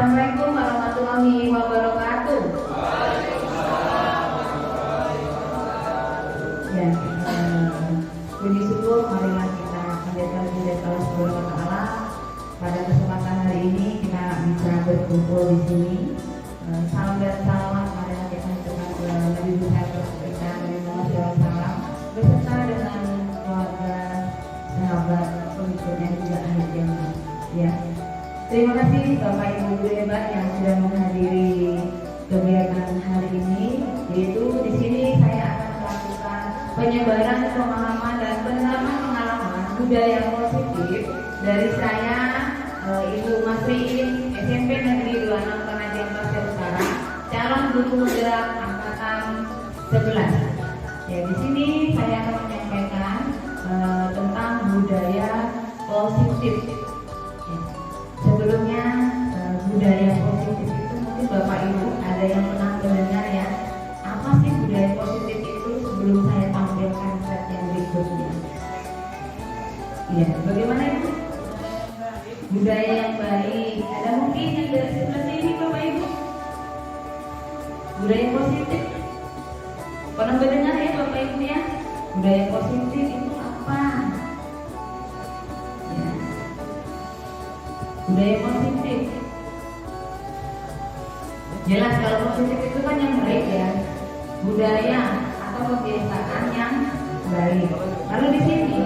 Assalamualaikum warahmatullahi wabarakatuh. Ya, puji syukur marilah kita panjatkan puji Allah Subhanahu wa taala. Pada kesempatan hari ini kita bisa berkumpul di sini. Salam dan salawat marilah kita haturkan kepada Nabi besar kita Nabi Muhammad SAW beserta dengan keluarga, sahabat, pengikutnya juga akhir zaman. Ya. Terima kasih Bapak Ibu guru hebat yang sudah menghadiri kegiatan hari ini. Yaitu di sini saya akan melakukan penyebaran pemahaman dan pengalaman budaya positif dari saya, Ibu Masriin, SMP Negeri 26 Penajam Pasir Utara, calon guru moderat angkatan 11. Ya, di sini saya akan menyampaikan tentang budaya positif. Sebelumnya budaya positif itu mungkin Bapak Ibu ada yang pernah mendengar ya. Apa sih budaya positif itu sebelum saya tampilkan slide yang berikutnya? Iya, bagaimana itu? Budaya yang baik. Ada mungkin yang dari sebelah sini Bapak Ibu? Budaya positif. Pernah mendengar ya Bapak Ibu ya? Budaya positif itu apa? Budaya positif jelas kalau positif itu kan yang baik ya, budaya atau kebiasaan yang baik. Lalu di sini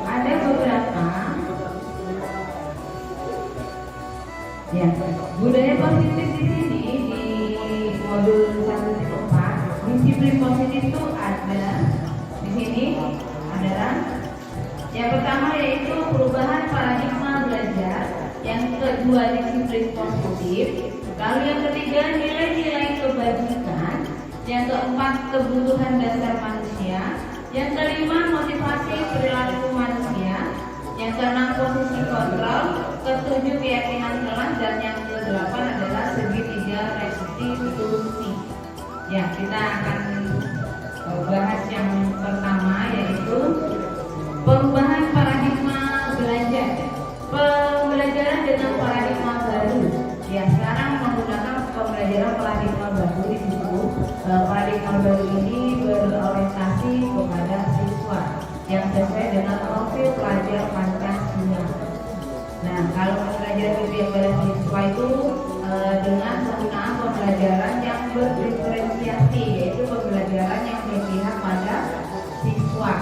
ada beberapa ya budaya positif di sini di modul 1.4. Disiplin positif itu ada di sini adalah yang pertama yaitu perubahan paradigma belajar. Yang kedua disiplin positif. Lalu yang ketiga nilai-nilai kebajikan. Yang keempat kebutuhan dasar manusia. Yang kelima motivasi perilaku manusia. Yang keenam posisi kontrol. Ketujuh keyakinan kelas. Dan yang kedelapan adalah segitiga restitusi. Ya, kita akan bahas yang pertama yaitu perubahan paradigma belajar. Pembelajaran dengan paradigma baru. Ya, sekarang menggunakan pembelajaran paradigma baru di situ. Paradigma baru ini berorientasi kepada siswa yang sesuai dengan profil pelajar Pancasila. Nah, kalau pembelajaran kepada siswa itu dengan penggunaan pembelajaran yang berdiferensiasi, yaitu pembelajaran yang berpihak pada siswa.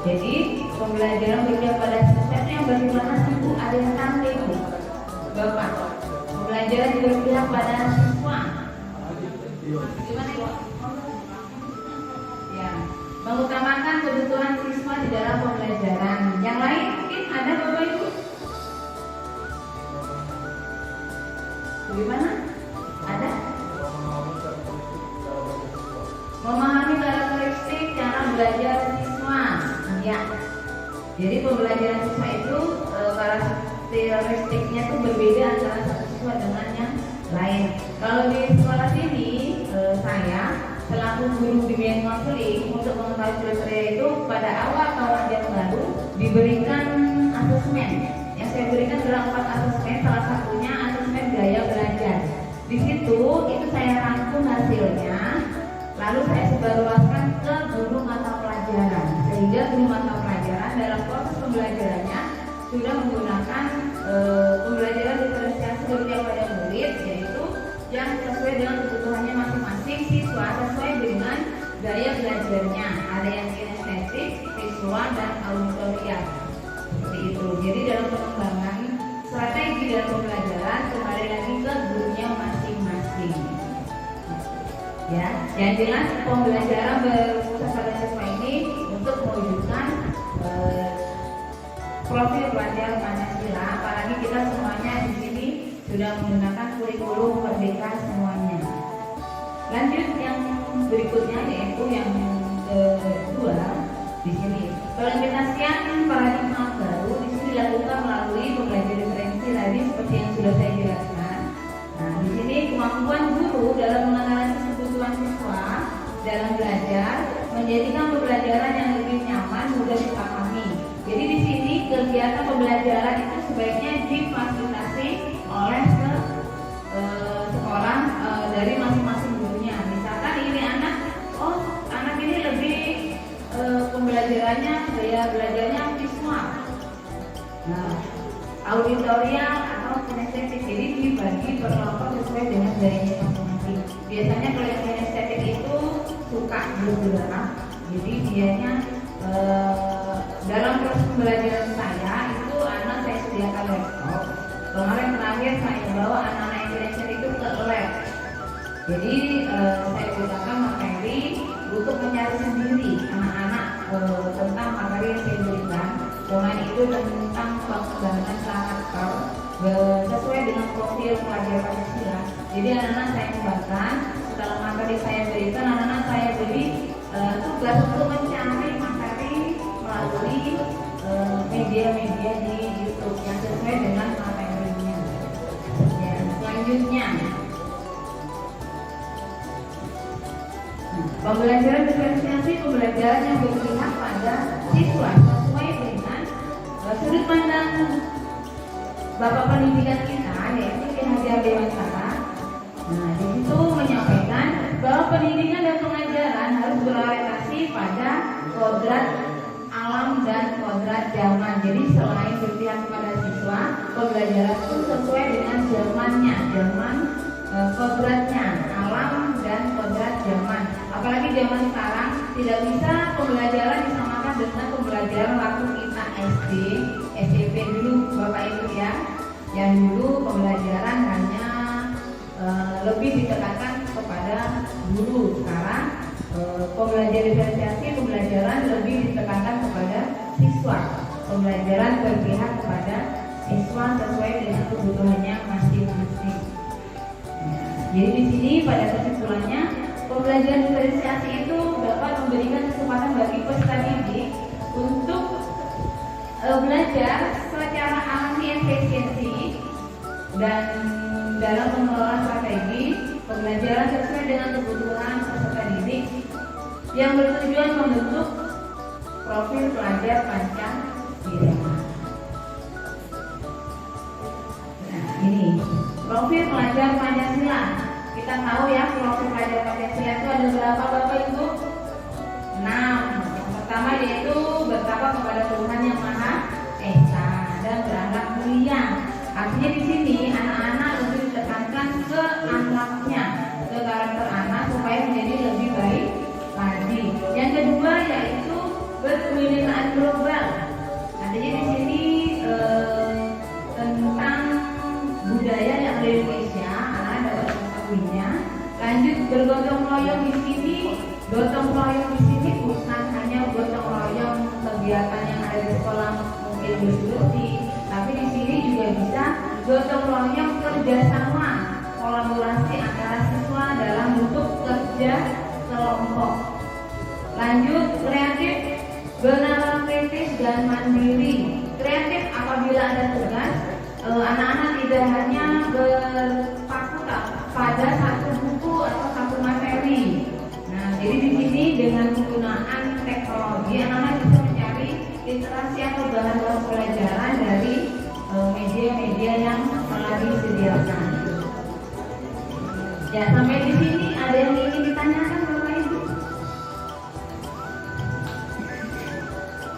Jadi pembelajaran berpihak pada siswa yang bagaimana sih Bu? Ada yang cantik Bu? Bapak, pembelajaran berpihak pada siswa gimana Bu? Ya, mengutamakan kebutuhan siswa di dalam pembelajaran. Yang lain mungkin ada Bapak Ibu? Bagaimana? Ada? Memahami karakteristik cara belajar siswa. Ya. Jadi pembelajaran siswa itu karakteristiknya itu berbeda antara satu siswa dengan yang lain. Kalau di sekolah sini saya selaku guru bimbingan konseling untuk mengetahui kriteria itu pada awal tahun ajar baru diberikan asesmen. Yang saya berikan adalah 4 asesmen, salah satunya asesmen gaya belajar. Di situ itu saya rangkum hasilnya, lalu saya sebarluaskan ke guru mata pelajaran, sehingga guru mata pelajaran dalam proses pembelajarannya sudah menggunakan pembelajaran diferensiasi berpihak pada murid, yaitu yang sesuai dengan kebutuhannya masing-masing siswa sesuai dengan gaya belajarnya. Ada yang kinestetik, visual, dan auditorial. Seperti itu. Jadi dalam pengembangan strategi dalam pembelajaran kembali lagi ke gurunya masing-masing. Ya, yang jelas pembelajaran berpusat pada siswa ini untuk mewujudkan profil pelajar Pancasila. Apalagi kita semuanya di sini sudah menggunakan kurikulum merdeka semuanya. Lanjut yang berikutnya yaitu yang kedua di sini pengimplementasian paradigma baru di sini dilakukan melalui pembelajaran diferensi tadi seperti yang sudah saya jelaskan. Nah, di sini kemampuan guru dalam menganalisis kebutuhan siswa dalam belajar menjadikan pembelajaran yang lebih nyaman, mudah dipahami. Jadi di sini kegiatan pembelajaran itu sebaiknya difasilitasi oleh gaya belajarnya visual. Nah, auditorial atau kinestetik, jadi dibagi per kelompok sesuai dengan gayanya masing-masing. Biasanya kalau yang kinestetik itu suka bergerak, jadi dianya dalam proses pembelajaran saya itu anak saya sediakan laptop. Kemarin terakhir saya bawa anak-anak yang kinestetik itu ke lab. Jadi saya gunakan materi untuk mencari sendiri anak-anak tentang materi yang saya berikan. Dengan itu tentang pengembangan karakter sesuai dengan profil pelajar Pancasila. Jadi anak-anak saya kembangkan setelah materi saya berikan, anak-anak saya beri tugas untuk mencari materi melalui media-media di YouTube yang sesuai dengan materinya. Ya, selanjutnya. Pembelajaran diferensiasi, pembelajaran yang berpihak pada siswa sesuai dengan sudut pandang Bapak Pendidikan kita, yaitu Ki Hajar Dewantara. Nah, di situ menyampaikan bahwa pendidikan dan pengajaran harus berorientasi pada kodrat alam dan kodrat zaman. Jadi selain berpihak kepada siswa, pembelajaran itu sesuai dengan zamannya, zaman kodratnya, alam dan kodrat zaman. Apalagi zaman sekarang tidak bisa pembelajaran disamakan dengan pembelajaran waktu kita SD, SMP dulu, Bapak Ibu ya. Yang dulu pembelajaran hanya lebih ditekankan kepada guru. Sekarang pembelajaran diferensiasi, pembelajaran lebih ditekankan kepada siswa. Pembelajaran berpihak kepada siswa sesuai dengan kebutuhannya masing-masing. Jadi di sini pada kesimpulannya, pembelajaran diferensiasi itu dapat memberikan kesempatan bagi peserta didik untuk belajar secara alami efisiensi dan dalam mengelola strategi pembelajaran sesuai dengan kebutuhan peserta didik yang bertujuan membentuk profil pelajar Pancasila. Nah, ini profil pelajar Pancasila. Kita tahu ya, profil pelajar Pancasila itu ada berapa Bapak Ibu? 6. Yang pertama yaitu bertakwa kepada Tuhan Yang Maha Esa dan berakhlak mulia. Artinya di sini anak-anak lebih ditekankan ke akhlaknya, ke karakter anak supaya menjadi lebih baik lagi. Yang kedua yaitu berkebudayaan global. Artinya di sini tentang budaya yang ada di Indonesia, anak dapat mengetahuinya. Lanjut bergotong royong di sini, gotong royong di sini bukan hanya gotong royong kegiatan yang ada di sekolah mungkin diskusi, tapi di sini juga bisa gotong royong kerjasama, kolaborasi antara siswa dalam bentuk kerja kelompok. Lanjut kreatif, bernalar kritis dan mandiri. Kreatif apabila ada tugas, anak-anak tidak hanya berpaku pada satu buku atau satu materi. Nah, jadi di sini dengan penggunaan teknologi, anak-anak bisa mencari literasi atau bahan-bahan pelajaran dari media-media yang telah disediakan. Ya, sampai di sini ada yang ingin ditanyakan Bapak Ibu?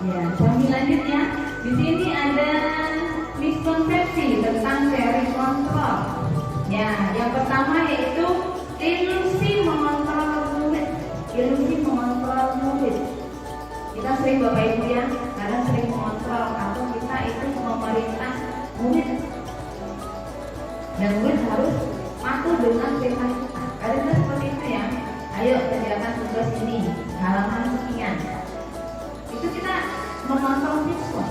Ya, sambil lanjutnya, di sini ada miskonsepsi tentang teori kontrol. Ya, yang pertama yaitu ilusi mengontrol murid. Ilusi mengontrol murid. Kita sering Bapak Ibu ya, kadang sering mengontrol atau kita itu memerintah murid. Dan murid harus patuh dengan perintah kita. Kadang seperti itu ya. Ayo kerjakan tugas ini, halaman sekian. Itu kita mengontrol siswa.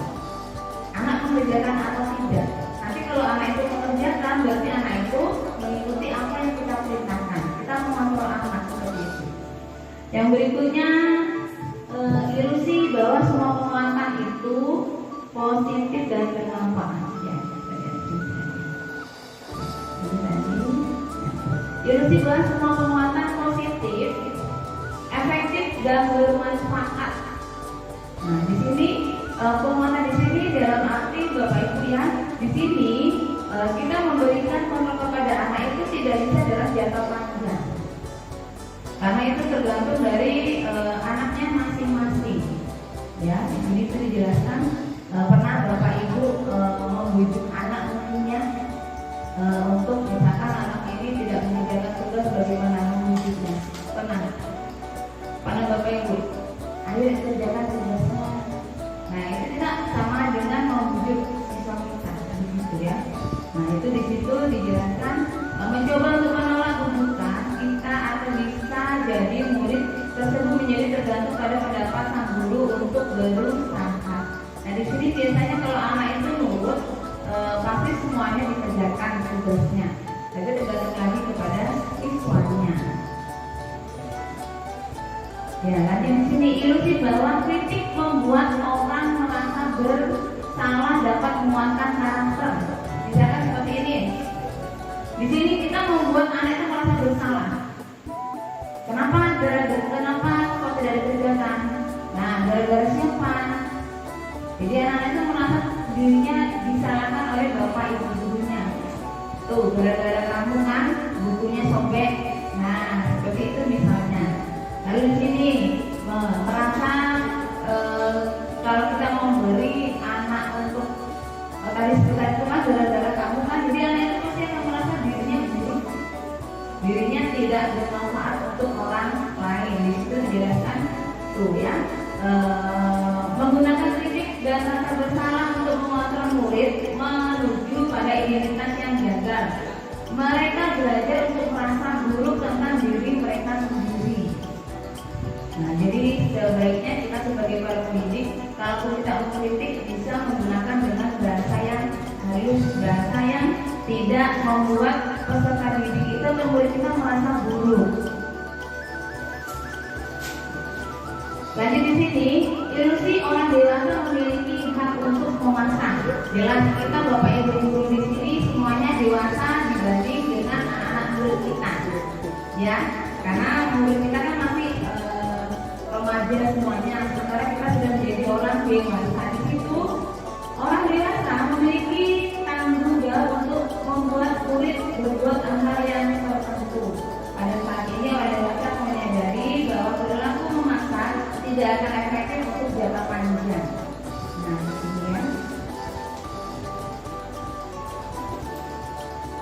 Anak mengerjakan atau tidak. Nanti kalau anak itu mengerjakan, berarti anak itu mengikuti apa yang kita perintahkan. Kita mengontrol anak seperti itu. Yang berikutnya ilusi bahwa semua penguatan itu positif dan bermanfaat. Ya, ilusi bahwa semua penguatan positif, efektif dan bermanfaat. Nah, di sini penguatan di sini dalam arti Bapak Ibu ya, di sini kita memberikan kontrol kepada anak itu tidak bisa dalam jangka panjang, karena itu tergantung dari anaknya masing-masing. dijelaskan pernah Bapak Ibu membujuk anak-anaknya untuk misalkan anak ini tidak mengerjakan tugas, bagaimana membujuknya? Pernah Bapak Ibu? Ayo kerjakan tugasnya. Nah itu tidak sama dengan membujuk siswa kita, begitu ya. Nah itu di situ dijelaskan mencoba untuk menolak bujukan kita atau bisa jadi murid tersebut menjadi tergantung pada pendapat sang guru untuk berusaha. Nah di sini biasanya kalau anak itu nurut pasti semuanya dikerjakan tugasnya. Tapi tergantung lagi kepada siswanya. Ya, lanjut di sini ilusi bahwa kritik membuat orang merasa bersalah dapat menguatkan karakter. Misalkan seperti ini. Di sini kita membuat anak itu merasa bersalah. Kenapa kok tidak dikerjakan? Nah, gara-gara siapa? Jadi anak itu merasa dirinya disalahkan oleh bapak ibu gurunya. Tuh, gara-gara kamu kan bukunya sobek. Nah, seperti itu misalnya. Lalu di sini merasa kalau kita memberi anak untuk tadi sekitar itu kan gara-gara kamu kan, jadi anak itu pasti akan merasa dirinya buruk, dirinya tidak bermanfaat untuk orang lain. Di situ dijelaskan tuh ya, menggunakan kritik dan rasa bersalah untuk mengontrol murid menuju pada identitas yang gagal. Mereka belajar untuk merasa buruk tentang diri mereka sendiri. Nah, jadi sebaiknya kita sebagai para pendidik, kalau kita mengkritik bisa menggunakan dengan bahasa yang halus, bahasa yang tidak membuat peserta didik kita atau murid kita merasa buruk. Lanjut di sini, ilusi orang dewasa memiliki hak untuk memaksa. Jelas kita bapak ibu guru di sini semuanya dewasa dibanding dengan anak-anak murid kita, ya, karena murid kita kan masih remaja semuanya. Sementara kita sudah menjadi orang dewasa. Di situ orang dewasa memiliki tanggung jawab untuk membuat murid berbuat hal yang tertentu. Pada saat ini orang dewasa menyadari bahwa perilaku memaksa tidak akan efektif untuk jangka panjang. Nah, ini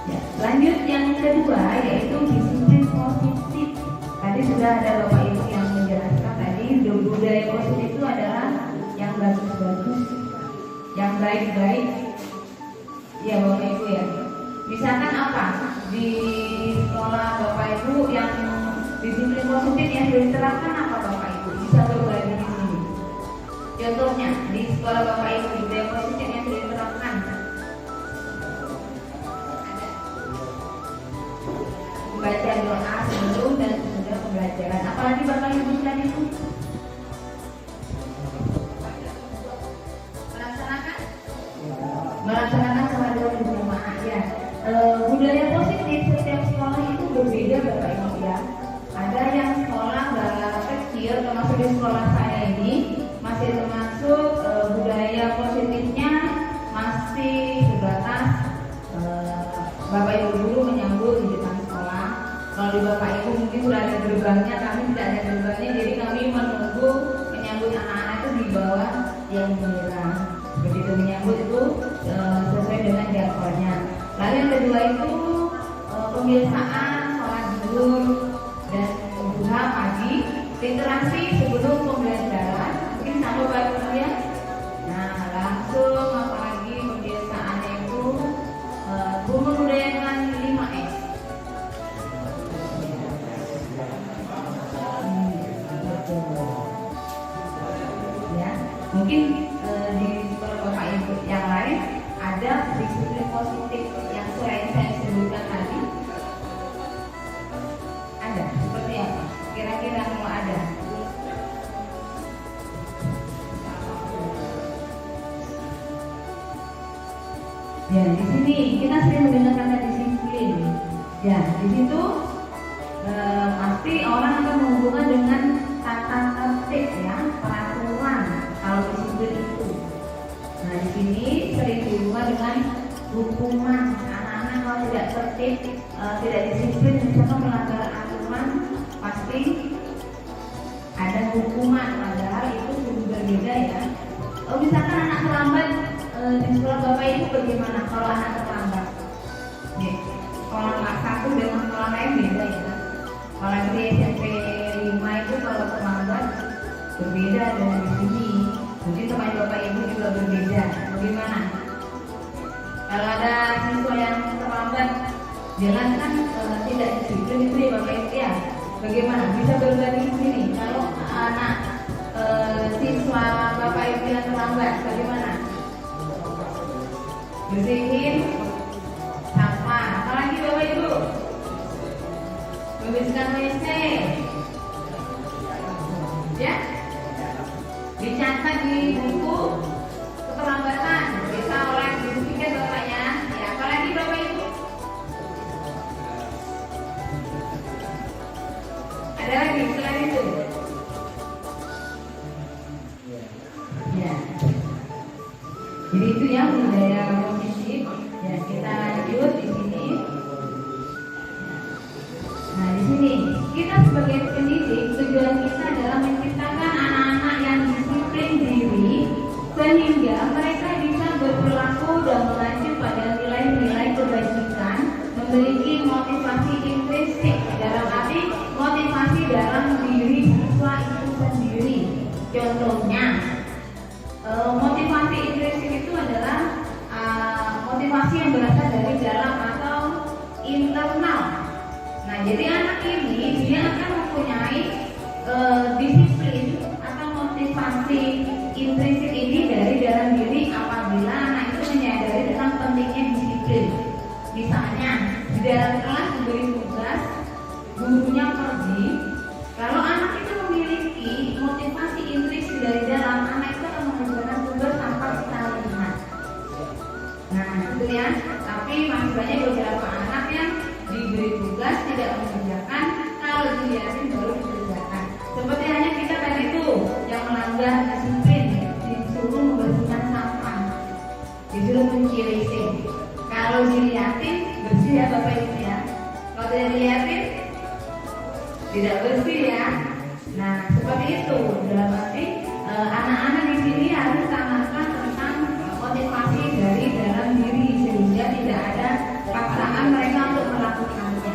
ya. Lanjut yang kedua yaitu disiplin positif. Tadi sudah ada bapak ibu yang menjelaskan tadi budaya positif itu adalah yang bagus-bagus, yang baik-baik. Ya bapak ibu ya. Misalkan apa di sekolah bapak ibu yang disiplin positif yang diterapkan apa bapak ibu? Bisa berbagi di sini. Contohnya di sekolah bapak ibu budaya positif yang diterapkan. Membaca doa sebelum dan sesudah pembelajaran. Apalagi bapak ibu tadi itu melaksanakan sholat berjamaah ya. Budaya positif setiap sekolah itu berbeda bapak ibu ya. Ada yang sekolah kecil termasuk di sekolah saya ini masih termasuk budaya positifnya masih sebatas bapak ibu guru menyambut di depan sekolah. Kalau di bapak ibu mungkin sudah ada gerbangnya, kami tidak ada gerbangnya, jadi kami menunggu menyambut anak-anak itu di bawah yang merah. Begitu menyambut itu sesuai dengan jadwalnya. Lalu yang kedua itu pembiasaan sholat zuhur dan duha pagi, literasi sebelum pembelajaran. Mungkin sama bapak ya. Nah langsung apalagi pembiasaannya itu membudayakan 5S. Ya, mungkin di sekolah bapak ibu yang lain ada disiplin positif yang selain saya sebutkan tadi. Ada seperti apa? Kira-kira kalau ada? Ya di sini kita sering mendengar kata disiplin. Ya di situ pasti orang akan menghubungkan dengan tata tertib ya, peraturan kalau disiplin itu. Nah di sini sering dihubungkan dengan hukuman. Anak-anak kalau tidak tertib, tidak disiplin, misalkan melanggar aturan, pasti ada hukuman. Padahal itu berbeda ya. Misalkan anak terlambat di sekolah Bapak Ibu bagaimana kalau anak terlambat? Ya, sekolah kelas 1 dengan sekolah lain beda ya. Kalau di SMP 5 itu kalau terlambat berbeda dengan di sini. Mungkin teman Bapak Ibu juga berbeda. Bagaimana? Kalau ada siswa yang terlambat, jangan kan tidak disiplin itu ya Bapak Ibu ya. Bagaimana? Bisa berbagi di sini. Kalau anak siswa Bapak Ibu yang terlambat, bagaimana? Bersihin, sapa. Apalagi Bapak Ibu? Membersihkan WC. Ya? Dicatat di buku keterlambatan. Bisa oleh dibuktikan Bapaknya. Ya, apalagi Bapak Ibu? Ada lagi selain itu? Ya. Jadi itu yang budaya positif. Ya, kita lanjut di sini. Nah, di sini kita sebagai pendidik tujuan kita adalah menciptakan anak-anak yang disiplin diri sehingga mereka bisa berperilaku dan mengacu pada nilai-nilai kebajikan, memiliki motivasi intrinsik dalam arti motivasi dalam diri siswa itu sendiri. Contohnya, motivasi intrinsik itu adalah motivasi yang berasal dari dalam atau internal. Nah, jadi anak ini dia akan mempunyai disiplin atau motivasi intrinsik ini dari dalam diri apabila anak itu menyadari tentang pentingnya disiplin. Misalnya, di dalam kelas diberi tugas, gurunya pergi. Kalau anak itu memiliki motivasi intrinsik dari dalam, anak itu akan mengerjakan tugas tanpa kita lihat. Nah, itu ya. Tapi masih banyak beberapa anak yang diberi tugas tidak mengerjakan, kalau dilihatin baru dikerjakan. Seperti hanya kita tadi itu yang melanggar disiplin, disuruh membersihkan sampah, disuruh mencuci WC. Kalau dilihatin bersih ya Bapak Ibu ya. Kalau tidak dilihatin tidak bersih ya. Nah, seperti itu. Dalam arti anak-anak di sini harus tanamkan tentang motivasi dari dalam diri sehingga tidak ada paksaan mereka untuk melakukannya.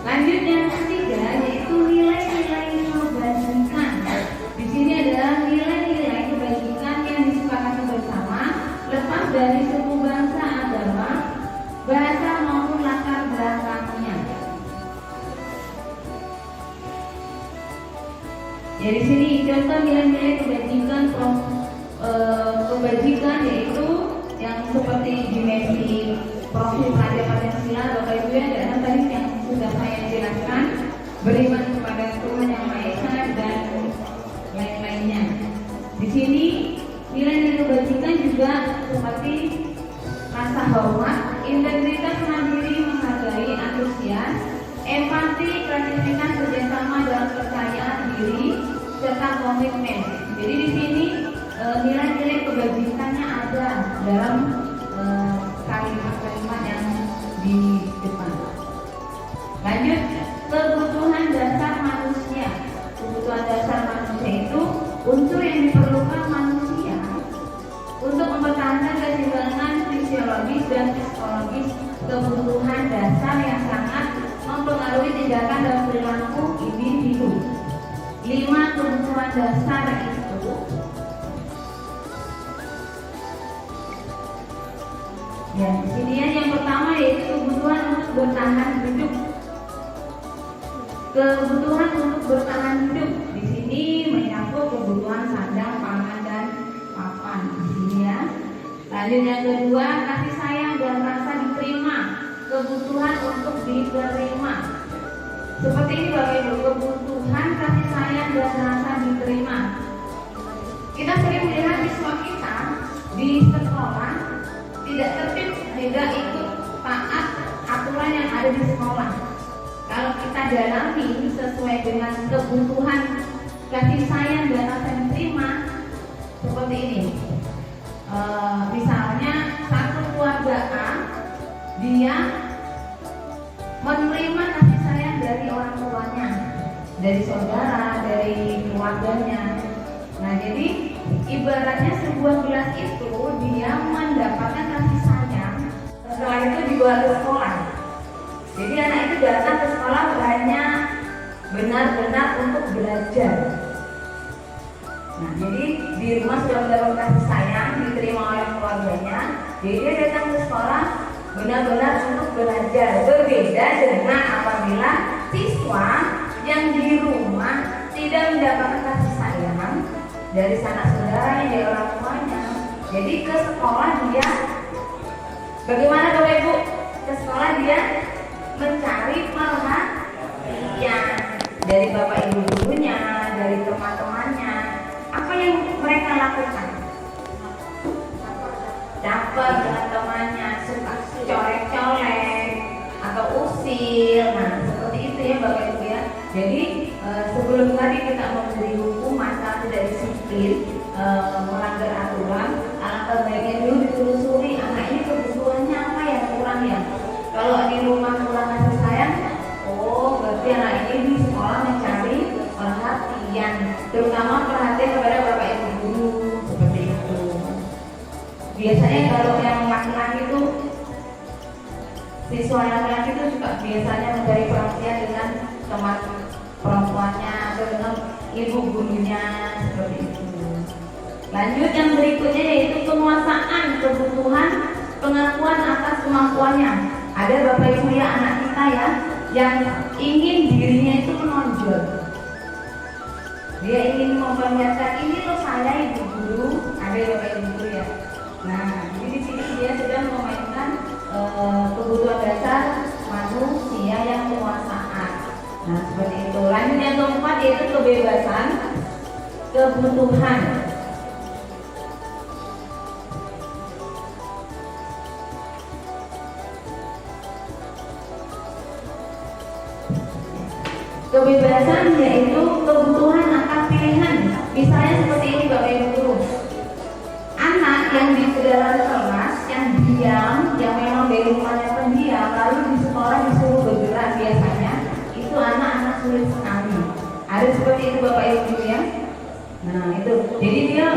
Lanjut yang ketiga yaitu nilai-nilai kebajikan. Di sini adalah nilai-nilai kebajikan yang disepakati bersama, lepas dari suku, bangsa, agama, bahasa maupun latar belakangnya. Ya, di sini contoh nilai-nilai kebajikan kebajikan yaitu yang seperti dimensi profil pelajar Pancasila Bapak Ibu ya, dan tadi yang sudah saya jelaskan, beriman kepada Tuhan Yang Maha Esa dan lain-lainnya. Di sini nilai-nilai kebajikan juga seperti rasa hormat, integritas, mandiri, menghargai, antusias, empati, kreativitas, kerjasama, dan percaya diri serta komitmen. Jadi di sini nilai-nilai kebajikannya ada dalam kalimat-kalimat yang di depan. Lanjut, kebutuhan dasar manusia. Kebutuhan dasar manusia itu unsur yang diperlukan manusia untuk mempertahankan keseimbangan fisiologis dan psikologis. Kebutuhan dasar yang sangat mempengaruhi tindakan dan perilaku individu. 5 kebutuhan dasar itu ya, di sini yang pertama yaitu kebutuhan untuk bertahan hidup. Kebutuhan untuk bertahan hidup di sini mencakup kebutuhan sandang, pangan, dan papan. Di sini ya. Lanjut yang kedua, kasih sayang dan rasa diterima. Kebutuhan untuk diterima. Seperti ini Bapak Ibu, kebutuhan kasih sayang dan rasa diterima. Kita sering melihat siswa kita di sekolah tidak tertib, tidak ikut taat aturan yang ada di sekolah. Kalau kita dalami sesuai dengan kebutuhan kasih sayang dan rasa diterima, seperti ini. Misalnya satu keluarga A, dia menerima kasih sayang dari orang tuanya, dari saudara, dari keluarganya. Nah, jadi ibaratnya sebuah gelas itu dia mendapatkan kasih sayang, setelah itu dibawa ke sekolah. Jadi anak itu datang ke sekolah hanya benar-benar untuk belajar. Nah, jadi di rumah sudah mendapat kasih sayang, diterima oleh keluarganya. Jadi dia datang ke sekolah benar-benar untuk belajar. Berbeda dengan apabila siswa yang di rumah tidak mendapatkan kasih sayang dari sanak saudaranya, dari orang tuanya. Jadi ke sekolah dia bagaimana Bapak Ibu? Ke sekolah dia mencari perhatian dari Bapak Ibu gurunya, dari teman-temannya. Apa yang mereka lakukan? Caper dengan temannya, suka colek-colek atau usil. Nah, seperti itu ya Bapak Ibu ya. Jadi sebelum tadi kita memberi hukuman karena tidak disiplin, melanggar aturan, alangkah baiknya dulu ditelusuri anak ini kebutuhannya apa yang kurang ya. Kalau di rumah kurang kasih sayang, oh berarti anak ini di sekolah mencari perhatian, terutama perhatian kepada Bapak Ibu guru, seperti itu. Biasanya kalau yang laki-laki itu, siswa laki-laki itu juga biasanya mencari perhatian dengan teman perempuannya atau dengan ibu gurunya, seperti itu. Lanjut yang berikutnya yaitu penguasaan kebutuhan, pengakuan atas kemampuannya. Ada Bapak Ibu ya, anak kita ya, yang ingin dirinya itu menonjol. Dia ingin memperlihatkan, ini loh saya ibu guru, ada Bapak Ibu guru ya. Nah, jadi di sini dia sedang memainkan kebutuhan dasar manusia yang penguasaan. Nah, seperti itu. Lanjut yang keempat yaitu kebebasan kebutuhan. Kebebasan yaitu kebutuhan akan pilihan. Misalnya seperti ini Bapak Ibu guru. Anak yang di dalam kelas yang diam, yang memang dari rumahnya pendiam, lalu di sekolah disuruh bergerak biasanya, itu anak-anak sulit sekali. Ada seperti itu Bapak Ibu ya. Nah itu, jadi dia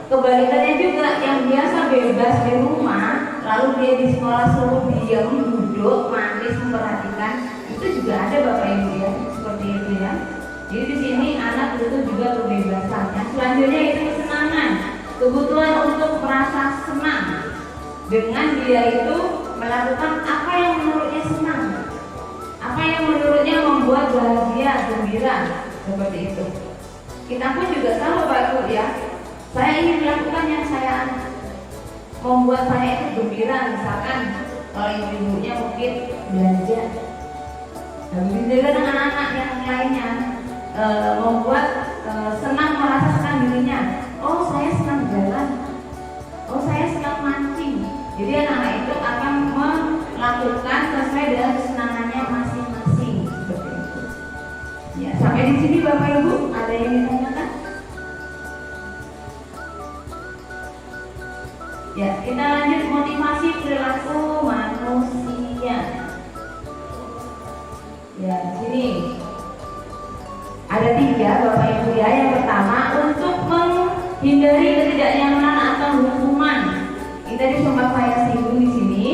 kebalikannya juga, yang biasa bebas di rumah, lalu dia di sekolah suruh diam, duduk, manis, memperhatikan, itu juga ada Bapak Ibu ya, seperti itu ya. Jadi di sini anak itu juga kebebasan. Yang selanjutnya itu kesenangan, kebutuhan untuk merasa senang dengan dia itu melakukan apa yang menurutnya senang, apa yang menurutnya membuat bahagia, gembira, seperti itu. Kita pun juga tahu Bapak Ibu ya, saya ingin melakukan yang saya membuat saya itu gembira, misalkan kalau ibu-ibunya mungkin belanja, dan begitu dengan anak-anak yang lainnya membuat senang, merasa senang dirinya. Oh saya senang jalan, oh saya senang mancing. Jadi anak-anak itu akan melakukan sesuai dengan kesenangannya masing-masing, seperti itu. Ya, sampai di sini Bapak Ibu ada yang ditanyakan? Ya, kita lanjut motivasi perilaku manusia. Ya, di sini ada 3 Bapak Ibu ya. Yang pertama, untuk menghindari ketidaknyamanan atau hukuman. Ini tadi sempat saya singgung di sini.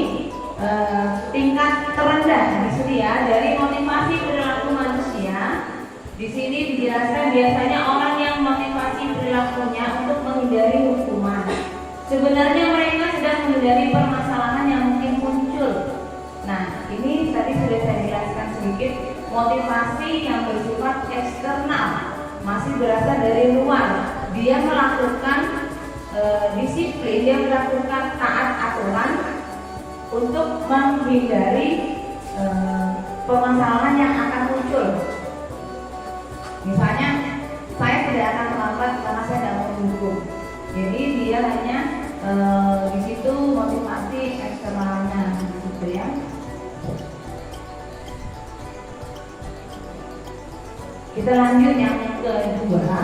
Tingkat terendah di sini ya dari motivasi perilaku manusia. Di sini dijelaskan biasanya orang yang motivasi perilakunya untuk menghindari hukuman. Sebenarnya mereka sedang menghindari permasalahan yang mungkin muncul. Nah, ini tadi sudah saya jelaskan sedikit. Motivasi yang bersifat eksternal, masih berasal dari luar. Dia melakukan disiplin, dia melakukan taat aturan untuk menghindari permasalahan yang akan muncul. Misalnya, saya tidak akan melambat karena saya tidak mau dihukum. Jadi dia hanya di situ motivasi eksternalnya, gitu ya. Kita lanjut yang kedua.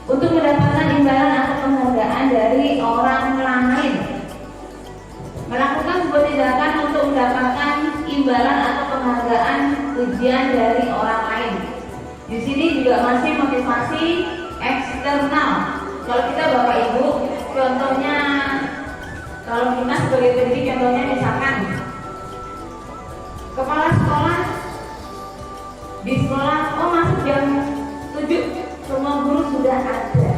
Untuk mendapatkan imbalan atau penghargaan dari orang lain, melakukan sebuah tindakan untuk mendapatkan imbalan atau penghargaan pujian dari orang lain. Di sini juga masih motivasi motivasi eksternal. Kalau kita Bapak Ibu, contohnya kalau kita sebagai pendidik, contohnya misalkan kepala sekolah di sekolah, oh masuk jam 7, semua guru sudah ada.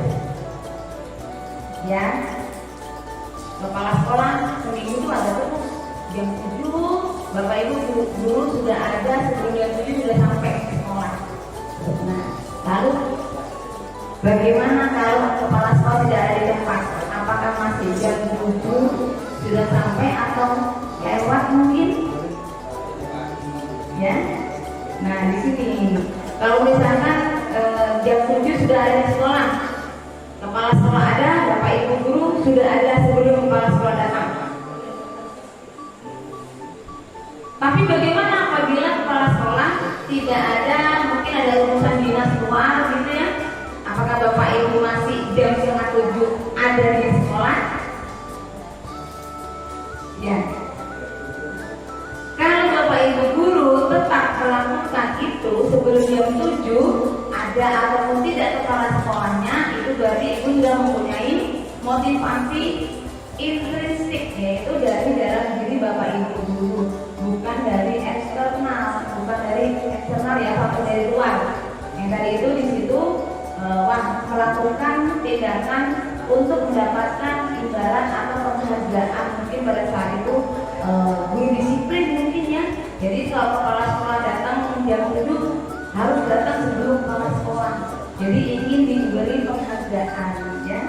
Ya, kepala sekolah seminggu itu ada terus jam 7, Bapak Ibu guru sudah ada sebelum jam 7 sudah sampai ke sekolah. Nah, lalu bagaimana kalau kepala sekolah tidak ada di tempat? Apakah masih jam 7 sudah sampai atau lewat mungkin? Ya. Nah, di sini kalau misalkan jam 7 sudah ada di sekolah, kepala sekolah ada, Bapak Ibu guru sudah ada sebelum kepala sekolah datang. Tapi bagaimana apabila kepala sekolah tidak ada, mungkin ada urusan dinas luar gitu ya? Apakah Bapak Ibu masih jam 6:30 ada di sekolah? Ya. Kalau Bapak Ibu guru tetap melakukan itu sebelum jam 7, ada ataupun tidak kepala sekolahnya, itu berarti Ibu sudah mempunyai motivasi intrinsik, yaitu dari dalam diri Bapak Ibu guru, bukan dari eksternal, ya, atau dari luar. Yang tadi itu di situ melakukan tindakan untuk mendapatkan imbalan atau penghargaan, mungkin pada saat itu guru disiplin mungkin ya. Jadi kalau kepala sekolah datang jam 7 harus datang sebelum kepala sekolah. Jadi ingin diberi penghargaan ya.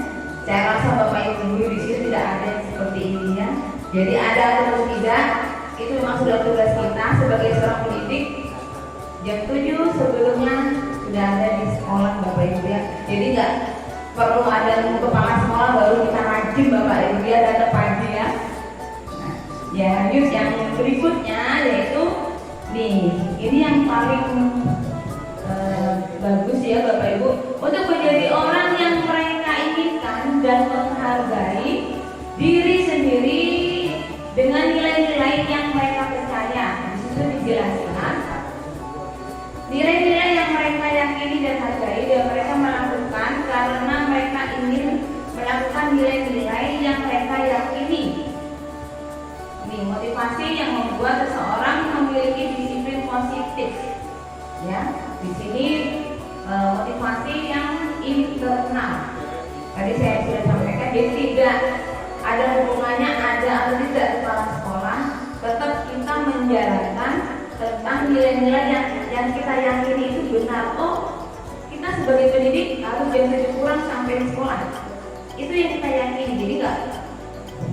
Saya rasa Bapak Ibu guru di sini tidak ada yang seperti ini ya. Jadi ada atau tidak itu memang sudah tugas kita sebagai seorang pendidik. Jam 7 sebelumnya sudah ada di sekolah Bapak Ibu ya. Jadi nggak perlu ada kepala sekolah baru kita rajin Bapak Ibu ya, datang pagi ya. Nah, ya lanjut yang berikutnya yaitu nih, ini yang paling bagus ya Bapak Ibu, untuk menjadi orang yang mereka inginkan dan menghargai diri sendiri dengan nilai-nilai yang mereka percaya. Di situ dijelaskan nilai-nilai yang mereka yakini dan hargai dan mereka melakukan karena mereka ingin melakukan nilai-nilai yang mereka yakini. Ini motivasi yang membuat seseorang memiliki disiplin positif. Ya, di sini motivasi yang internal. Tadi saya sudah sampaikan, jadi tidak ada hubungannya ada atau tidak kepala sekolah, tetap kita menjalankan tentang nilai-nilai yang kita yakini itu benar. Oh, kita sebagai pendidik harus jam 7 kurang sampai di sekolah. Itu yang kita yakini. Jadi nggak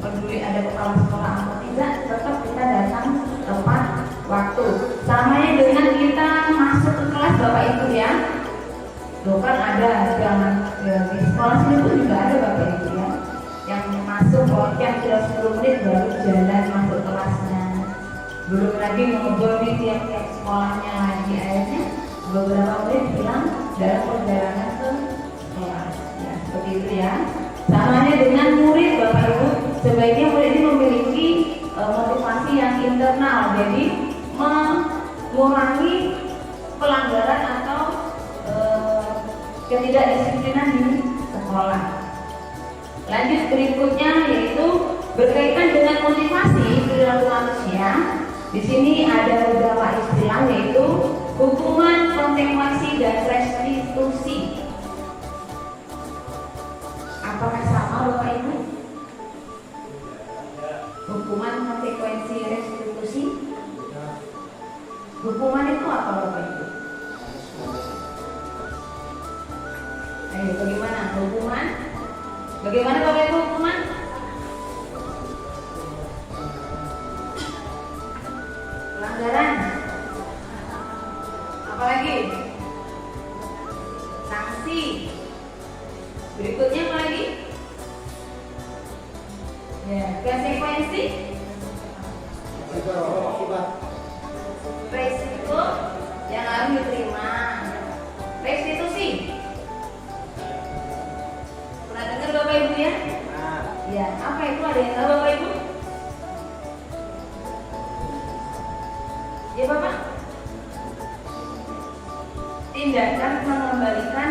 peduli ada kepala sekolah atau tidak, tetap kita datang tepat waktu. Samanya dengan kita masuk ke kelas Bapak Ibu ya. Loh kan ada jangan di sekolah sini pun juga ada Bapak Ibu ya, yang masuk yang sudah 10 menit baru jalan masuk kelasnya. Belum lagi ngobrol di tiap-tiap sekolahnya lagi, akhirnya beberapa menit hilang dalam perjalanan ke sekolah. Ya, seperti itu ya. Samanya dengan murid Bapak Ibu, sebaiknya murid ini memiliki motivasi yang internal, jadi mengurangi pelanggaran atau ketidakdisiplinan di sekolah. Lanjut berikutnya yaitu berkaitan dengan motivasi perilaku manusia. Di sini ada beberapa istilah yaitu hukuman, konsekuensi, dan restitusi. Apakah sama Bapak Ibu? Hukuman, konsekuensi, restitusi. Hukuman itu apa Bapak Ibu? Ayo, bagaimana hukuman? Bagaimana Bapak Ibu hukuman? Pelanggaran. Apalagi? Sanksi. Berikutnya apa lagi? Ya, konsekuensi. Resiko yang harus diterima. Restitusi. Pernah dengar Bapak Ibu ya? Ya, apa itu, ada yang tahu Bapak Ibu? Ya Bapak? Tindakan mengembalikan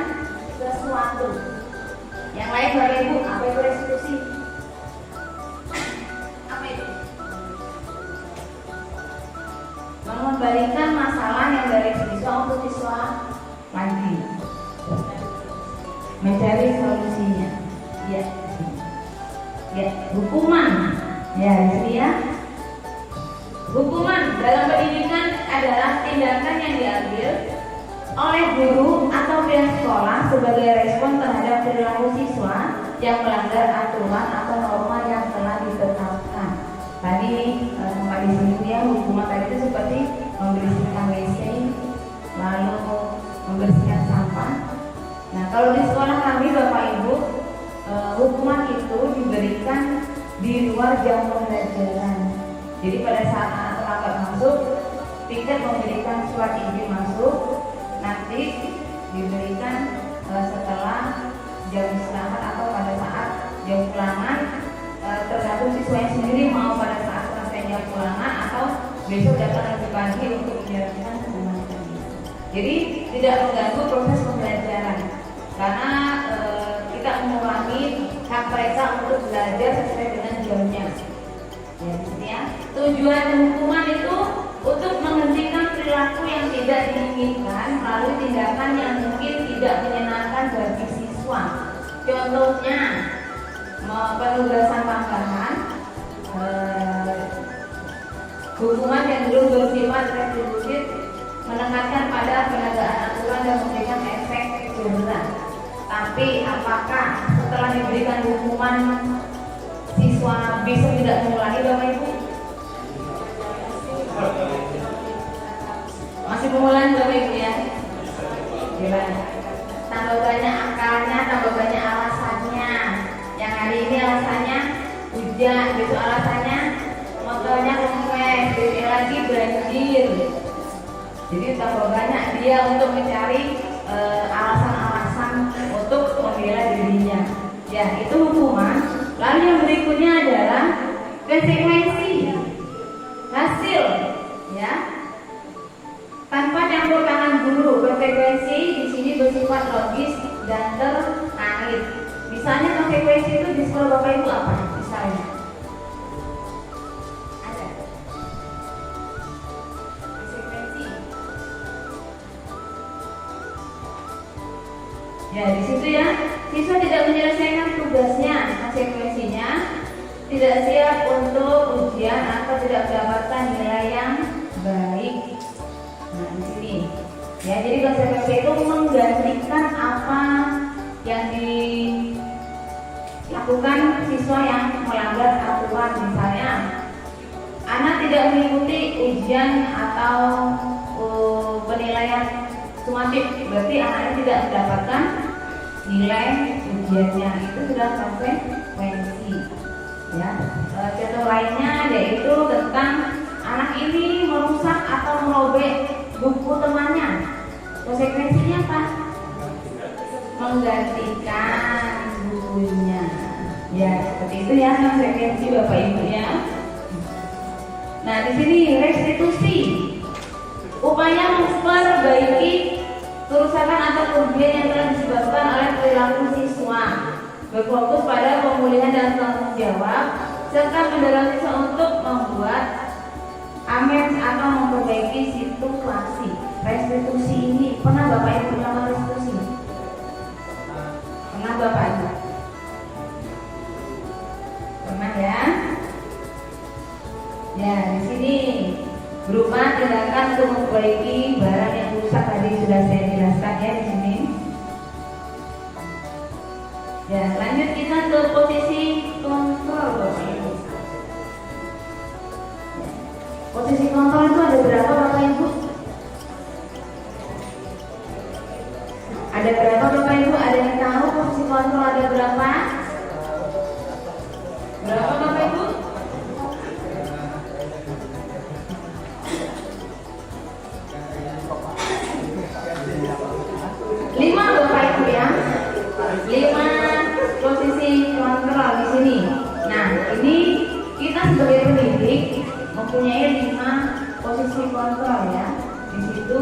mencari solusinya. Ya, ya, hukuman. Ya, di sini ya. Hukuman dalam pendidikan adalah tindakan yang diambil oleh guru atau pihak sekolah sebagai respon terhadap perilaku siswa yang melanggar aturan atau norma yang telah ditetapkan. Tadi sempat disinggung ya, hukuman tadi itu seperti membersihkan WC, lalu membersihkan sampah. Nah, kalau di sekolah kami Bapak Ibu, hukuman itu diberikan di luar jam pembelajaran. Jadi pada saat anak terlambat masuk, tiket memberikan surat izin masuk, nanti diberikan setelah jam istirahat atau pada saat jam pulangan, tergantung siswanya sendiri mau pada saat selesai jam pulangan atau besok datang lebih pagi untuk menjalankan hukuman tadi. Jadi tidak mengganggu proses pembelajaran karena kita mengurangi hak mereka untuk belajar sesuai dengan jamnya. Ya, ya. Tujuan hukuman itu untuk menghentikan perilaku yang tidak diinginkan melalui tindakan yang mungkin tidak menyenangkan bagi siswa. Contohnya, penugasan tambahan, hukuman yang belum bersifat retributif, menekankan pada penegakan aturan dan memberikan efek jerah. Tapi apakah setelah diberikan hukuman siswa bisa tidak mengulangi Bapak Ibu? Masih mengulangi Bapak Ibu ya? Gimana? Tambah banyak akalnya, tambah banyak alasannya. Yang hari ini alasannya hujan, besok alasannya motornya kempes, besok lagi banjir. Jadi tambah banyak dia untuk mencari alasan-alasan untuk membela dirinya. Ya, itu hukuman. Lalu yang berikutnya adalah konsekuensi hasil, ya, tanpa campur tangan guru. Konsekuensi di sini bersifat logis dan terkait. Misalnya konsekuensi itu di sekolah Bapak Ibu apa? Misalnya ada konsekuensi. Ya, di situ ya. Siswa tidak menyelesaikan tugasnya, konsekuensinya tidak siap untuk ujian atau tidak mendapatkan nilai yang baik. Nah, di sini ya, jadi konsekuensi itu menggantikan apa yang dilakukan siswa yang melanggar aturan. Misalnya anak tidak mengikuti ujian atau penilaian sumatif, berarti anaknya tidak mendapatkan nilai ujiannya, itu sudah konsekuensi. Ya, contoh lainnya yaitu tentang anak ini merusak atau merobek buku temannya. Konsekuensinya apa? Menggantikan bukunya. Ya, seperti itu ya konsekuensi Bapak Ibu ya. Nah, di sini restitusi, upaya memperbaiki kerusakan atau kerugian yang telah disebabkan oleh perilaku siswa, berfokus pada pemulihan dan tanggung jawab serta mendorong siswa untuk membuat amends atau memperbaiki situasi. Restitusi ini pernah Bapak Ibu melakukan restitusi? Pernah Bapak Ibu? Pernah ya? Ya, di sini berupa tindakan untuk memperbaiki barang yang rusak, tadi sudah saya jelaskan ya di sini. Ya, lanjut kita ke posisi kontrol Bapak Ibu. Ya. Posisi kontrol itu ada berapa Bapak Ibu? Ada berapa Bapak Ibu? Ada yang tahu posisi kontrol ada berapa? Berapa Bapak Ibu? Lima Bapak Ibu ya. 5 posisi kontrol di sini. Nah, ini kita sebagai pendidik mempunyai 5 posisi kontrol ya. Di situ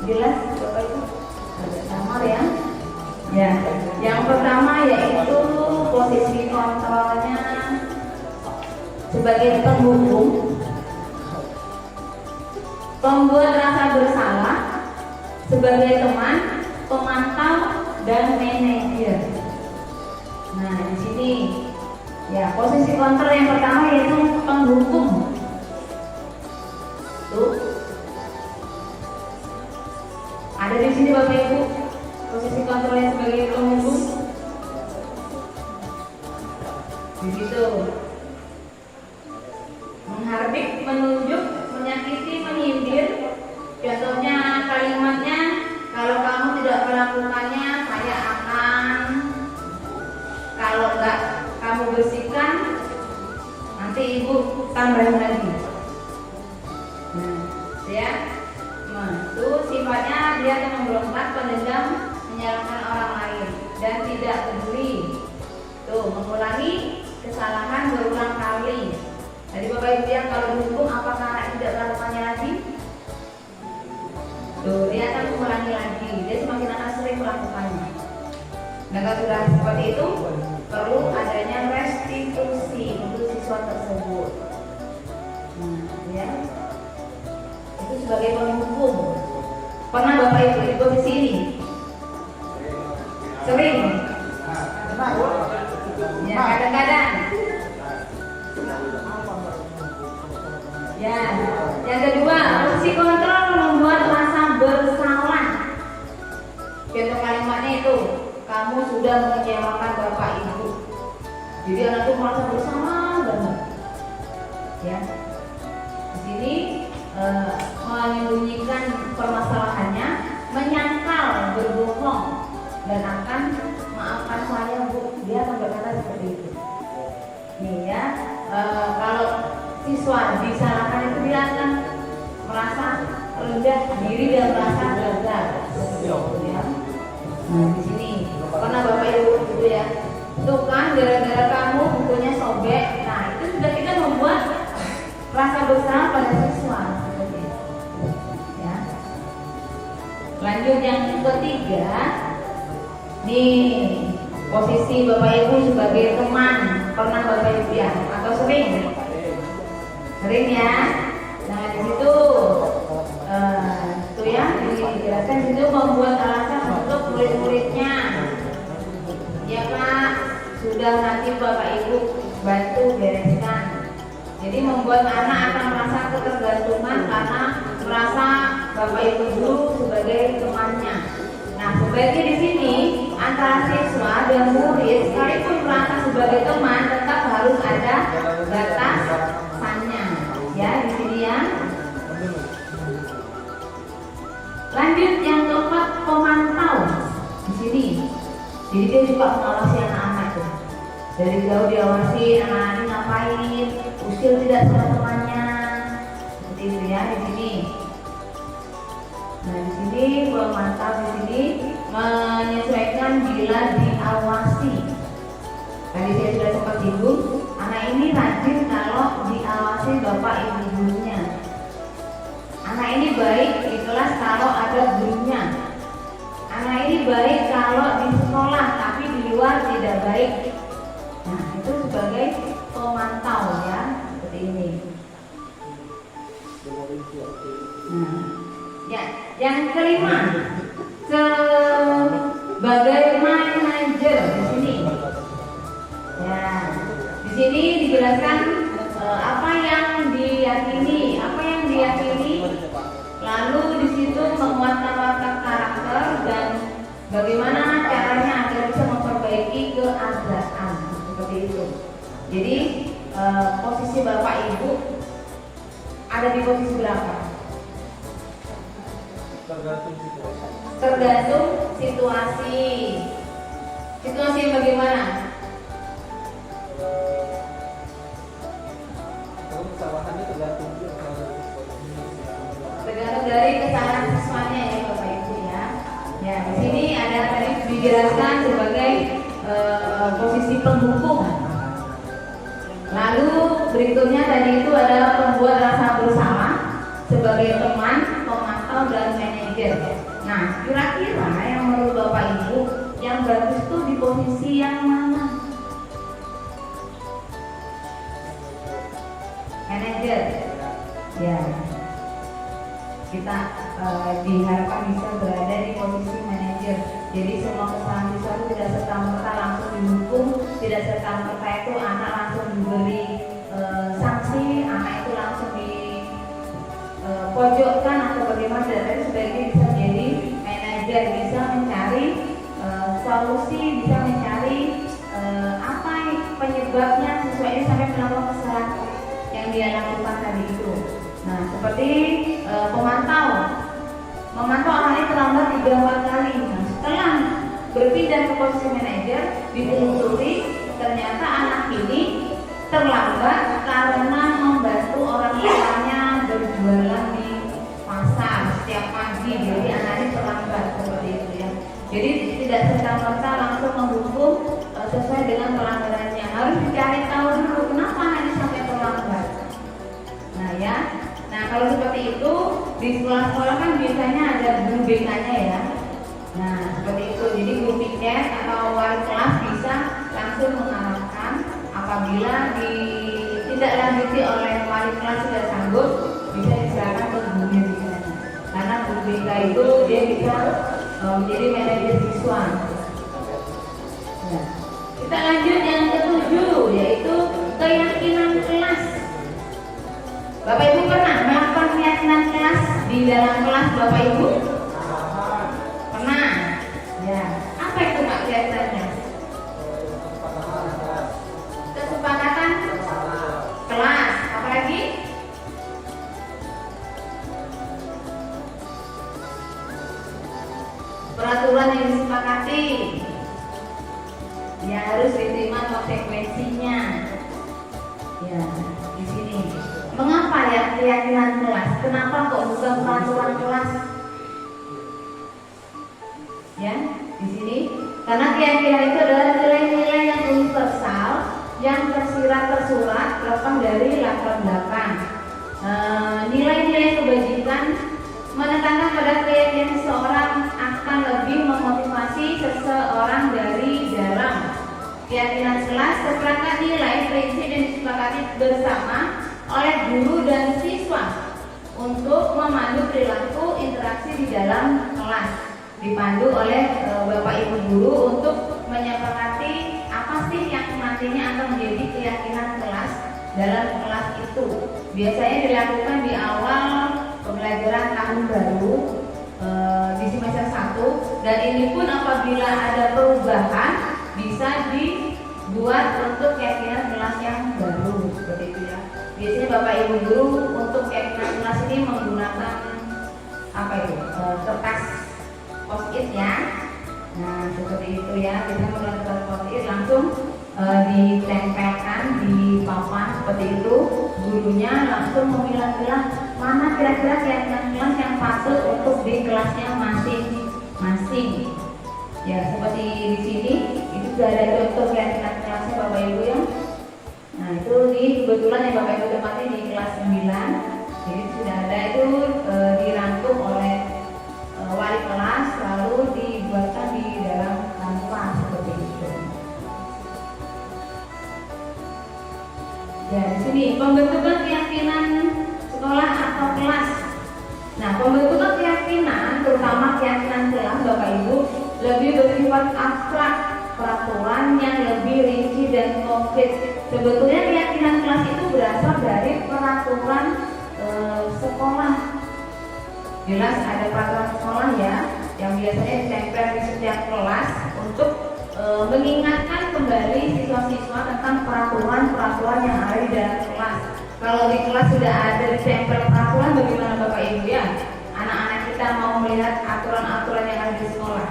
jelas Bapak Ibu ada sama ya. Ya, yang pertama yaitu posisi kontrolnya sebagai penghukum, pembuat rasa bersalah, sebagai teman, pemantau, dan manajer. Nah, di sini ya posisi kontrol yang pertama yaitu penghukum. Tuh. Ada di sini Bapak Ibu posisi kontrolnya sebagai penghukum. Di situ menghardik, menunjuk, menyakiti, menyindir. Contohnya kalimatnya, kalau kamu tidak melakukannya, saya akan. Kalau enggak kamu bersihkan, nanti ibu tambahin lagi. Nah, ya, itu sifatnya dia akan memberontak, pendendam, menyalahkan orang lain dan tidak peduli. Tuh, mengulangi kesalahan berulang kali. Jadi Bapak Ibu yang kalau dihukum apakah tidak melakukannya lagi? Tuh, dia akan mengulangi lagi. Dia semakin akan sering melakukannya. Nah, kalau sudah seperti itu, perlu adanya restitusi untuk siswa tersebut. Ya, itu sebagai penghukum. Pernah Bapak Ibu di posisi ini? Sering? Ya, kadang-kadang. Ya, yang kedua, fungsi kontrol membuat rasa bersalah. Contoh kalimatnya itu, kamu sudah mengecewakan Bapak Ibu. Jadi anak itu merasa bersalah banget. Ya, di sini menyembunyikan permasalahannya, menyangkal, berbohong, dan akan maafkan saya Bu. Dia akan berkata seperti itu. Nih ya, kalau siswa disalahkan itu dia akan merasa rendah diri dan merasa gagal. Ya. Nah, di sini pernah Bapak Ibu gitu ya. Tuh kan gara-gara kamu bukunya sobek. Nah, itu sudah kita membuat rasa bersalah pada siswa. Ya. Lanjut yang ketiga. Nih, posisi Bapak Ibu sebagai teman. Pernah Bapak Ibu ya atau sering? Sering ya. Nah, di situ tuh ya dijelaskan itu membuat alasan untuk murid-muridnya. Ya Pak, sudah nanti Bapak Ibu bantu bereskan. Jadi membuat anak akan merasa ketergantungan karena merasa Bapak Ibu guru sebagai temannya. Nah, sebaiknya di sini antara siswa dan murid sekalipun merasa sebagai teman tetap harus ada batasannya. Ya, di sini ya. Lanjut yang keempat, pemantau. Di sini. Jadi dia juga mengawasi anak-anak tuh. Dari jauh diawasi anak-anak ini ngapain, usil tidak sama temannya. Seperti itu ya di sini. Nah, di sini pemantau di sini menyesuaikan bila diawasi. Tadi saya sudah sempat singgung, anak ini rajin kalau diawasi bapak ibu gurunya. Anak ini baik di kelas kalau ada gurunya. Anak ini baik kalau di sekolah, tapi di luar tidak baik. Nah, itu sebagai pemantau ya, seperti ini. Nah, ya, yang kelima, sebagai manajer di sini. Ya, di sini dijelaskan apa yang diyakini, lalu di situ menguatkan watak karakter dan bagaimana caranya agar bisa memperbaiki keadaan seperti itu. Jadi posisi bapak ibu ada di posisi berapa? Tergantung situasi. Situasi yang bagaimana? Tergantung dari kesalahan siswanya ya Bapak Ibu ya. Ya, di sini ada tadi dijelaskan sebagai posisi penghukum. Lalu berikutnya tadi itu adalah pembuat rasa bersalah sebagai teman, pemantau dan manajer. Nah, kira-kira yang menurut Bapak Ibu yang bagus itu di posisi yang mana? Manajer. Ya. Kita diharapkan bisa berada di posisi manajer. Jadi semua kesalahan siswa itu tidak serta-merta langsung dihukum, tidak serta-merta itu anak langsung diberi sanksi, anak itu langsung dipojokkan atau bagaimana. Tapi sebaiknya bisa menjadi manajer, bisa mencari solusi, bisa mencari apa penyebabnya siswa ini sampai melakukan kesalahan yang dia lakukan tadi itu. Nah, seperti memantau anak ini terlambat 3-4 kali. Nah, setelah berpindah ke posisi manajer, ditelusuri ternyata anak ini terlambat karena membantu orang tuanya berjualan di pasar setiap pagi. Jadi anak ini terlambat seperti itu ya. Jadi tidak serta-merta langsung menghukum sesuai dengan pelanggarannya. Harus dicari tahu dulu kenapa anak ini sampai terlambat. Nah ya, nah kalau seperti itu di sekolah-sekolah kan biasanya ada guru BK-nya ya. Nah seperti itu, jadi guru piket atau wali kelas bisa langsung mengarahkan. Apabila ditindaklanjuti oleh wali kelas sudah sanggup, bisa diserahkan ke gurunya di sana. Karena guru BK itu dia bisa menjadi manajer siswa. Ya. Kita lanjut yang ke-7, yaitu keyakinan kelas. Bapak Ibu pernah melakukan keyakinan kelas di dalam kelas Bapak Ibu? Pernah. Ya. Apa itu Pak keyakinannya? Kesepakatan kelas. Apa lagi? Peraturan yang disepakati, yang harus diterima konsekuensinya. Ya, di sini. Mengapa ya keyakinan kelas? Kenapa kok bukan peraturan kelas? Ya, di sini. Karena keyakinan itu adalah nilai-nilai yang universal, yang tersirat tersurat lepas dari latar belakang. Nilai-nilai kebajikan menekankan pada keyakinan seseorang akan lebih memotivasi seseorang dari dalam. Keyakinan kelas terperangkat nilai prinsip yang disepakati bersama oleh guru dan siswa untuk memandu perilaku interaksi di dalam kelas. Dipandu oleh Bapak Ibu guru untuk menyepakati apa sih yang nantinya akan menjadi keyakinan kelas dalam kelas itu. Biasanya dilakukan di awal pembelajaran tahun baru di semester 1, dan ini pun apabila ada perubahan bisa dibuat untuk keyakinan kelas yang baru seperti itu ya. Biasanya Bapak Ibu guru untuk keyakinan kelas ini menggunakan apa itu? Kertas post-it ya. Nah seperti itu ya. Kita menggunakan kertas post-it langsung ditempelkan di papan seperti itu. Gurunya langsung memilah-milah mana kira-kira keyakinan kelas yang patut untuk di kelasnya masing-masing. Ya seperti di sini itu sudah ada contoh keyakinan kelasnya Bapak Ibu ya. Nah itu kebetulan yang Bapak Ibu tempati di kelas 9. Jadi sudah ada itu dirangkum oleh wali kelas lalu dibuatkan di dalam kanvas seperti itu. Ya di sini pembentukan keyakinan sekolah atau kelas. Nah pembentukan keyakinan terutama keyakinan kelas Bapak Ibu lebih bersifat abstrak, peraturan yang lebih rinci dan konkret. Sebetulnya keyakinan kelas itu berasal dari peraturan sekolah. Jelas ada peraturan sekolah ya, yang biasanya ditempel di setiap kelas untuk mengingatkan kembali siswa-siswa tentang peraturan-peraturan yang ada di dalam kelas. Kalau di kelas sudah ada ditempel peraturan, bagaimana Bapak Ibu ya? Anak-anak kita mau melihat aturan-aturan yang ada di sekolah.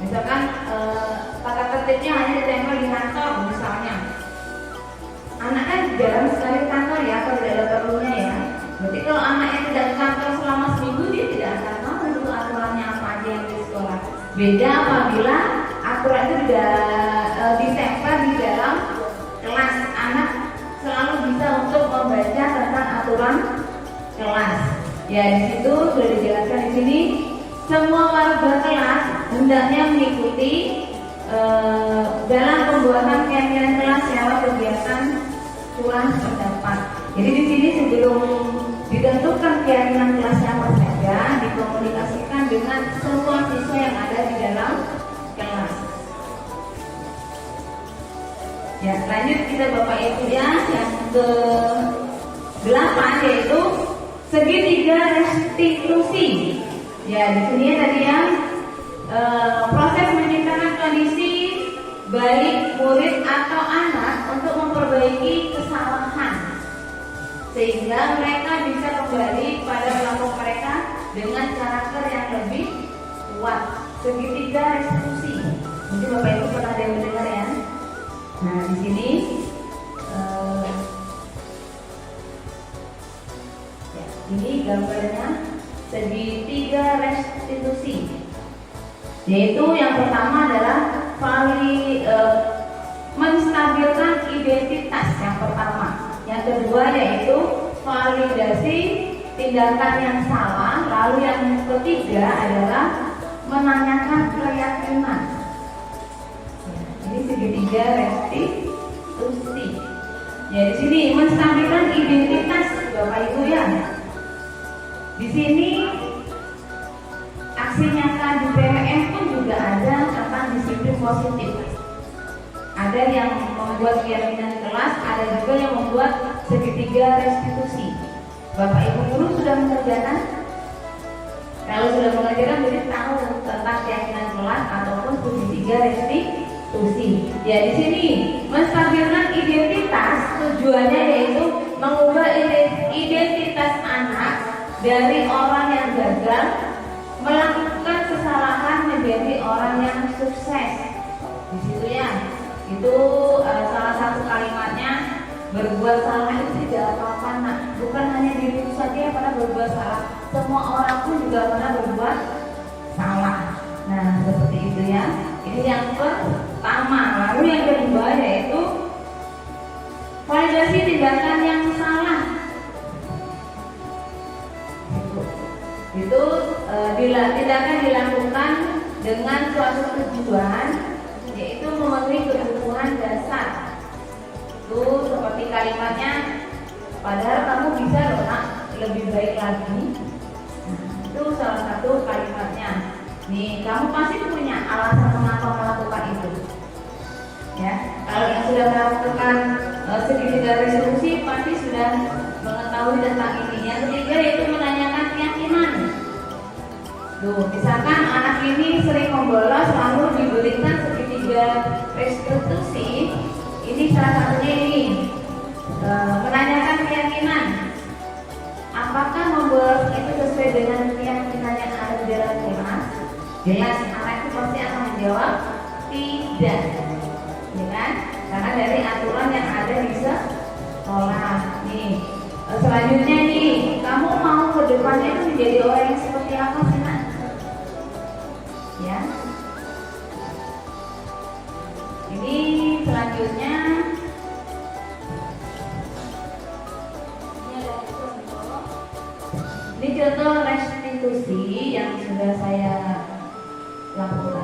Misalkan tata tertibnya hanya ditempel di kantor misalnya. Anak kan jarang sekali ke kantor ya, kalau tidak ada perlunya ya. Berarti kalau anaknya tidak ke kantor selama seminggu, dia tidak akan tahu itu aturannya apa aja yang di sekolah. Beda apabila aturan itu tidak ditempel di dalam kelas. Anak selalu bisa untuk membaca tentang aturan kelas. Ya di situ sudah dijelaskan di sini. Semua warga kelas hendaknya mengikuti dalam pembuatan keyakinan kelas lewat kegiatan curah pendapat. Jadi di sini sebelum ditentukan keyakinan kelasnya apa saja, dikomunikasikan dengan semua siswa yang ada di dalam kelas. Ya, lanjut kita Bapak Ibu ya, yang ke-8 yaitu segitiga restitusi. Ya, di sini tadi ya, proses menciptakan kondisi baik murid atau anak untuk memperbaiki kesalahan sehingga mereka bisa kembali pada kelompok mereka dengan karakter yang lebih kuat. Segitiga restitusi. Mungkin Bapak Ibu pernah ada yang mendengar ya. Nah, di sini ya, ini gambarnya segitiga restitusi. Yaitu yang pertama adalah menstabilkan identitas yang pertama. Yang kedua yaitu validasi tindakan yang salah. Lalu yang ketiga adalah menanyakan keyakinan. Ini segitiga restitusi. Ya, di sini menstabilkan identitas Bapak Ibu ya. Di sini aksi nyata di PWN pun juga ada tentang disiplin positif. Ada yang membuat keyakinan kelas, ada juga yang membuat segitiga restitusi. Bapak Ibu guru sudah mengerjakan? Kalau sudah mengerjakan berarti tahu tentang keyakinan kelas ataupun segitiga restitusi. Ya, di sini menstabilkan identitas tujuannya yaitu mengubah identitas anak dari orang yang gagal melakukan kesalahan menjadi orang yang sukses. Di situ ya, itu salah satu kalimatnya, berbuat salah itu tidak apa-apa nak. Bukan hanya dirimu saja yang pernah berbuat salah, semua orang pun juga pernah berbuat salah. Nah, seperti itu ya. Ini yang pertama. Lalu yang kedua yaitu validasi tindakan yang salah. Itu tindakan dilakukan dengan suatu tujuan, yaitu memenuhi kebutuhan dasar. Itu seperti kalimatnya, padahal kamu bisa loh nak, lebih baik lagi. Nah, itu salah satu kalimatnya. Nih, kamu pasti punya alasan mengapa melakukan itu. Ya, kalau yang sudah melakukan segitiga restitusi pasti sudah mengetahui tentang ini. Yang ketiga yaitu menanyakan keyakinan. Tuh, misalkan anak ini sering membolos lalu diberikan segitiga restitusi, ini salah satunya ini menanyakan keyakinan. Apakah membolos itu sesuai dengan keyakinan yang ada di dalam kelas? Jelas anak itu pasti akan menjawab tidak, ya kan? Karena dari aturan yang ada di sekolah. Nih, selanjutnya nih, kamu mau ke depannya itu menjadi orang yang seperti apa sih nak? Ya. Ini selanjutnya ini contoh restitusi yang sudah saya lakukan.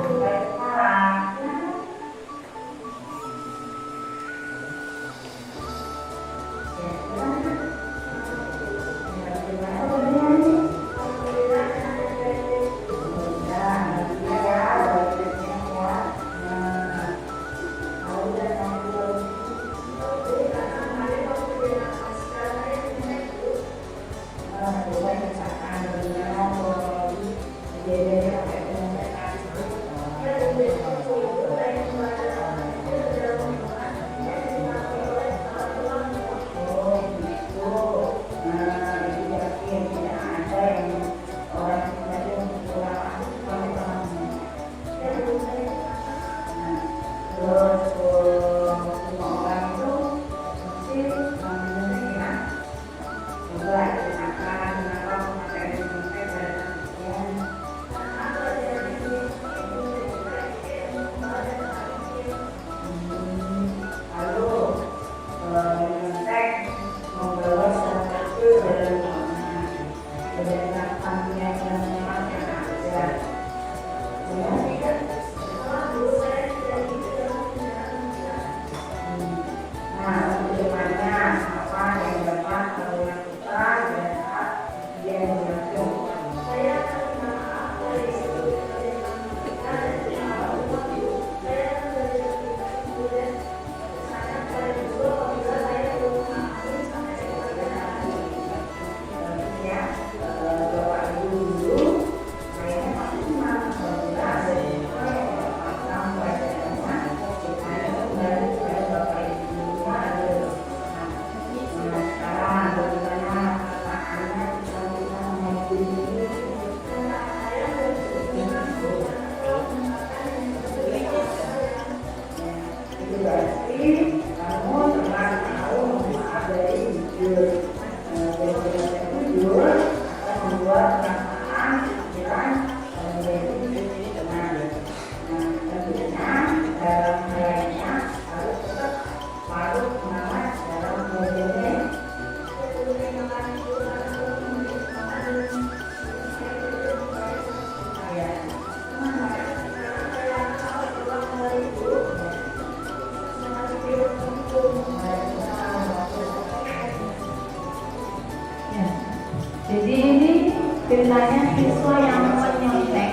ceritanya siswa yang menyontek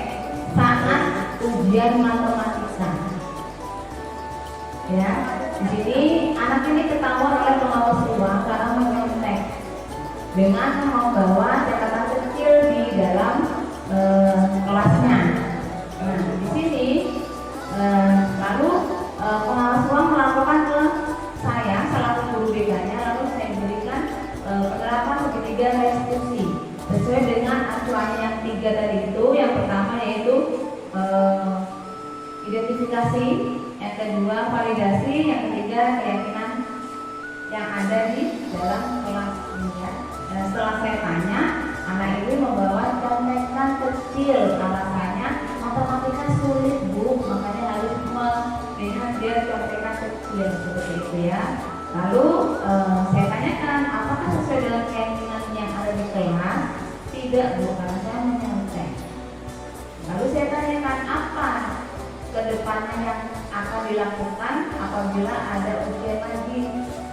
saat ujian matematika. Ya, di sini anak ini ketahuan oleh pengawas ruang karena menyontek dengan membawa catatan kecil di dalam kelasnya. Nah, di sini lalu pengawas ruang melaporkan ke saya selaku guru BK-nya, lalu saya berikan penerapan segitiga restitusi sesuai dengan acuannya yang 3 tadi itu. Yang pertama yaitu identifikasi, yang kedua validasi, yang ketiga keyakinan yang ada di dalam kelas ini ya. Dan setelah saya tanya, anak ini membawa contekan kecil, alasannya matematika sulit Bu, makanya harus melihat dia contekan kecil seperti itu ya. Lalu saya tanyakan apakah sesuai dengan keyakinan yang ada di kelas? Tidak Bu, karena saya menyontek. Lalu saya tanyakan apa kedepannya yang akan dilakukan apabila ada ujian lagi,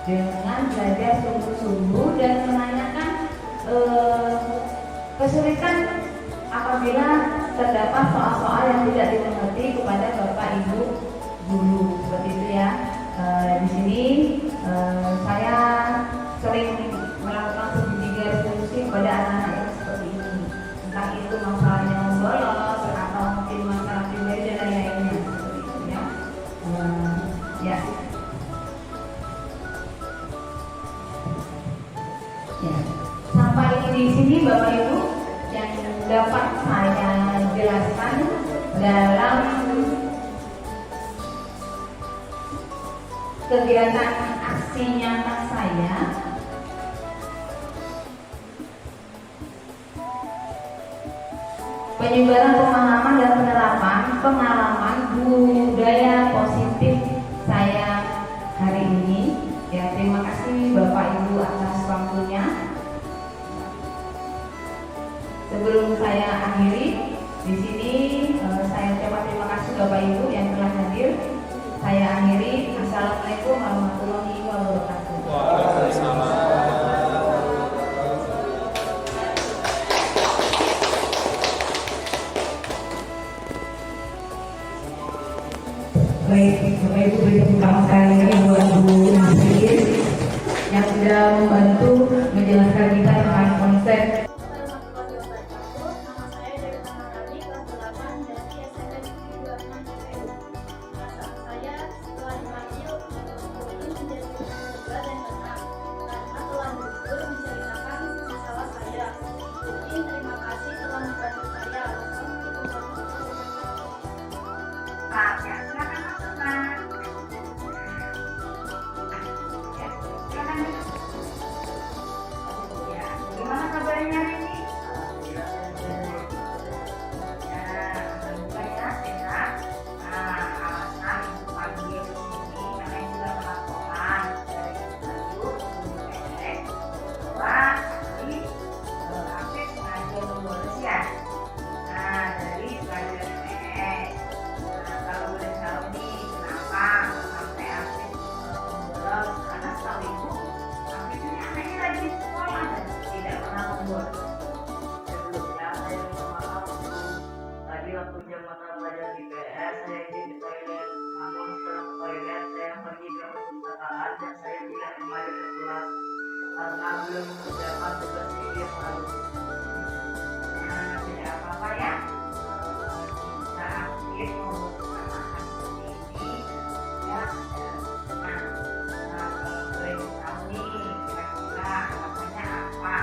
dengan belajar sungguh-sungguh dan menanyakan kesulitan apabila terdapat soal-soal yang tidak dimengerti kepada Bapak Ibu guru seperti itu ya. Di sini saya sering melakukan segitiga restitusi kepada anak-anak yang seperti ini, entah itu masalahnya membolos atau mungkin masalah pribadi dan lain-lainnya seperti itu ya. Ya. Ya. Sampai di sini Bapak Ibu yang dapat saya jelaskan dalam kegiatan aksi nyata saya penyebaran pemahaman dan penerapan pengalaman budaya positif saya hari ini ya. Terima kasih Bapak Ibu atas waktunya. Sebelum saya akhiri di sini saya ucapkan terima kasih Bapak Ibu yang telah hadir. Saya akhiri. Assalamualaikum warahmatullahi wabarakatuh. Baik, Bapak Ibu beri tepuk tangan sekali lagi buat Bu Nasir yang sudah membantu menjelaskan kita tentang konsep. Nama saya Dewi Tanarani, kelas 8 dari SMP Negeri 26 Perasaan saya setelah dipanggil ini menjadi lega dan tenang karena telah berjujur menceritakan masalah saya. Mungkin terima kasih telah membantu saya. Pak, ya, silakan masuk Pak. Ya, silakan masuk. Ya, gimana kabarnya hari ini? Ya, alhamdulillah ya, sehat. Nah, alasan ibu panggil di sini karena ibu sudah melaporkan dari Ibu pendek bahwa tadi Afif ngajar membolos ya. Nah, dari pelajaran IPS. Nah, kalau boleh tahu nih kenapa sampai Afif membolos? Karena setahu ibu Afif ini anaknya rajin sekolah dan tidak pernah membolos. Sebelumnya saya minta maaf tadi waktu jam mata pelajaran IPS saya izin di toilet, namun setelah ke toilet saya pergi ke perpustakaan dan saya tidak kembali ke kelas karena belum mengerjakan tugas minggu yang lalu. Nah, tidak apa-apa ya. Kita Afif memutuskan makan seperti ini ya. Nah, kalau boleh tahu nih kira-kira alasannya apa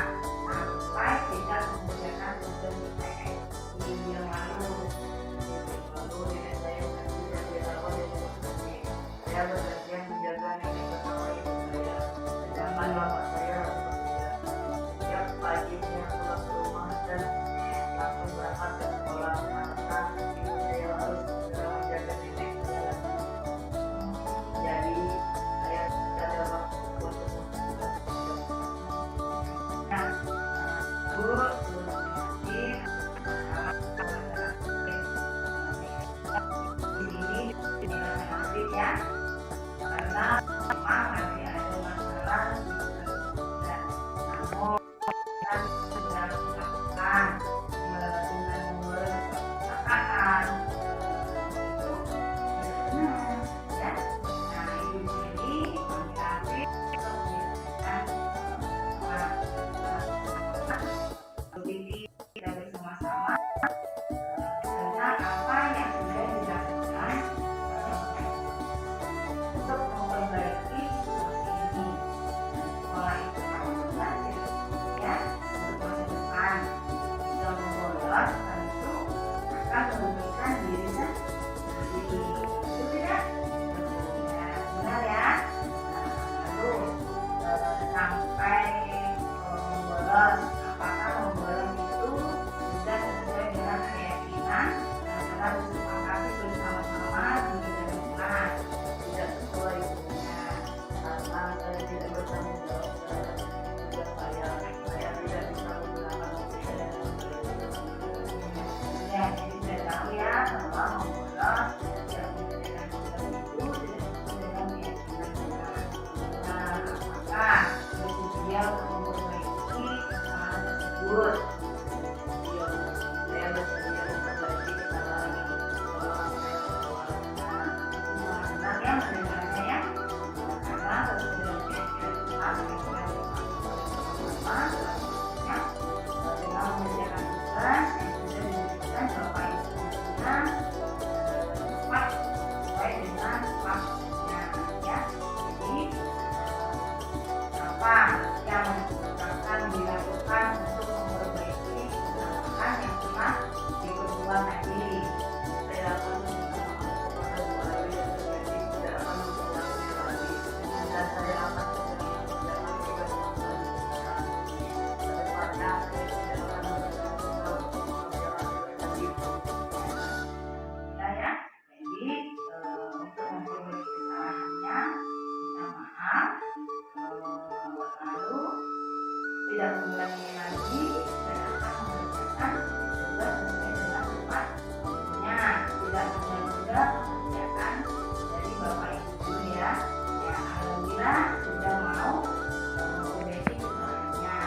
sampai tidak mengerjakan tugas IPS minggu yang lalu. Lalu nenek saya mengaji dan dirawat di rumah sakit. Saya bergantian menjaga nenek bersama ibu saya, sedangkan bapak saya harus bekerja. Setiap paginya pulang ke rumah dan langsung berangkat ke sekolah karena ibu saya harus segera menjaga nenek saya. Jadi saya tidak ada waktu untuk mengerjakan tugas. Nah, Bu, terima kasih. Di sini Afif ya, karena memang nanti ada masalah di bulan. Namun kita sudah melakukan tidak mengulangi lagi dan akan mengerjakan tugas sesuai dengan tempatnya, tidak menunda mengerjakan dari Bapak Ibu guru ya. Ya, alhamdulillah sudah mau memperbaiki kesalahannya.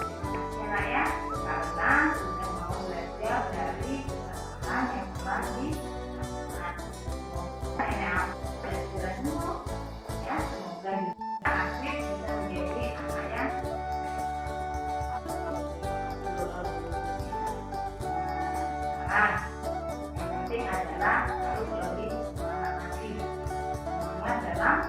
Terima kasih lah ya, karena sudah mau belajar dari kesalahan yang telah dilakukan. Saya pelajaran dulu ya, semoga Afif bisa menjadi anak yang yang penting adalah harus lebih semangat lagi, semangat dalam